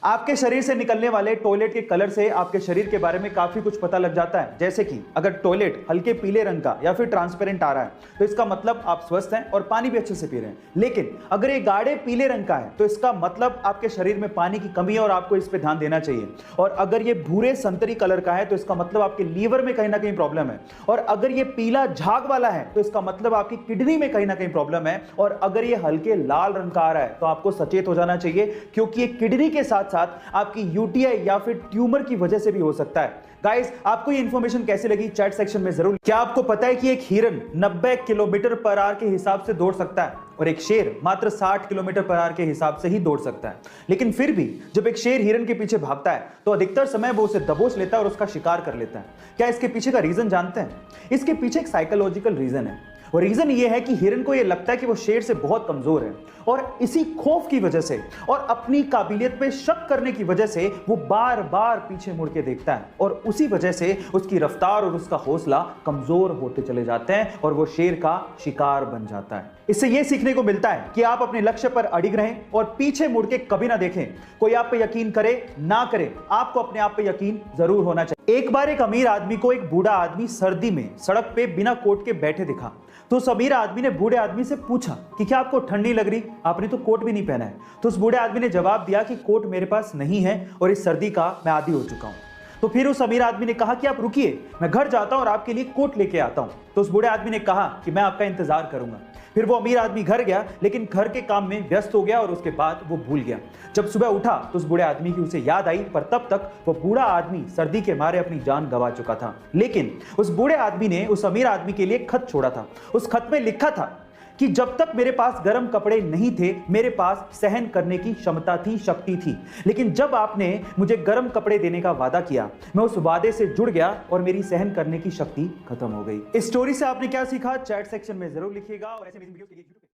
आपके शरीर से निकलने वाले टॉयलेट के कलर से आपके शरीर के बारे में काफी कुछ पता लग जाता है। जैसे कि अगर टॉयलेट हल्के पीले रंग का या फिर ट्रांसपेरेंट आ रहा है तो इसका मतलब आप स्वस्थ हैं और पानी भी अच्छे से पी रहे हैं। लेकिन अगर ये गाढ़े पीले रंग का है तो इसका मतलब आपके शरीर में पानी की कमी है और आपको इस पे ध्यान देना चाहिए। और अगर ये भूरे संतरी कलर का है तो इसका मतलब आपके लीवर में कहीं ना कहीं प्रॉब्लम है। और अगर ये पीला झाग वाला है तो इसका मतलब आपकी किडनी में कहीं ना कहीं प्रॉब्लम है। और अगर ये हल्के लाल रंग का आ रहा है तो आपको सचेत हो जाना चाहिए, क्योंकि ये किडनी के साथ साथ आपकी यूटीआई या फिर ट्यूमर की वजह से भी हो सकता है। गाइस, आपको ये इंफॉर्मेशन कैसी लगी चैट सेक्शन में जरूर। क्या आपको पता है कि एक हिरन 90 किलोमीटर पर आवर के हिसाब से दौड़ सकता है और एक शेर मात्र 60 किलोमीटर पर आवर के हिसाब से ही दौड़ सकता है? लेकिन फिर भी जब एक शेर हिरन के पीछे भागता है तो अधिकतर समय वो उसे दबोच लेता है और उसका शिकार कर लेता है। क्या इसके पीछे का रीजन जानते हैं? इसके पीछे एक साइकोलॉजिकल रीजन है। और रीजन ये है कि हिरन को ये लगता है कि वो शेर से बहुत कमजोर है और इसी खौफ की वजह से और अपनी काबिलियत पे शक करने की वजह से वो बार बार पीछे मुड़ के देखता है और उसी वजह से उसकी रफ्तार और उसका हौसला कमजोर होते चले जाते हैं और वो शेर का शिकार बन जाता है। इससे ये सीखने को मिलता है कि आप अपने लक्ष्य पर अडिग रहें और पीछे मुड़ के कभी ना देखें। कोई आप पे यकीन करे ना करे, आपको अपने आप पे यकीन जरूर होना चाहिए। एक बार एक अमीर आदमी को एक बूढ़ा आदमी सर्दी में सड़क पे बिना कोट के बैठे दिखा तो उस अमीर आदमी ने बूढ़े आदमी से पूछा कि क्या आपको ठंड नहीं लग रही? आपने तो कोट भी नहीं पहना है। तो उस बूढ़े आदमी ने जवाब दिया कि कोट मेरे पास नहीं है और इस सर्दी का मैं आदी हो चुका हूं। तो फिर उस अमीर आदमी ने कहा कि आप रुकिए, मैं घर जाता हूं और आपके लिए कोट लेके आता हूं। तो उस बूढ़े आदमी ने कहा कि मैं आपका इंतजार करूंगा। फिर वो अमीर आदमी घर गया, लेकिन घर के काम में व्यस्त हो गया और उसके बाद वो भूल गया। जब सुबह उठा तो उस बूढ़े आदमी की उसे याद आई, पर तब तक वो बूढ़ा आदमी सर्दी के मारे अपनी जान गंवा चुका था। लेकिन उस बूढ़े आदमी ने उस अमीर आदमी के लिए एक खत छोड़ा था। उस खत में लिखा था कि जब तक मेरे पास गर्म कपड़े नहीं थे मेरे पास सहन करने की क्षमता थी, शक्ति थी, लेकिन जब आपने मुझे गर्म कपड़े देने का वादा किया मैं उस वादे से जुड़ गया और मेरी सहन करने की शक्ति खत्म हो गई। इस स्टोरी से आपने क्या सीखा चैट सेक्शन में जरूर लिखिएगा और ऐसे वीडियो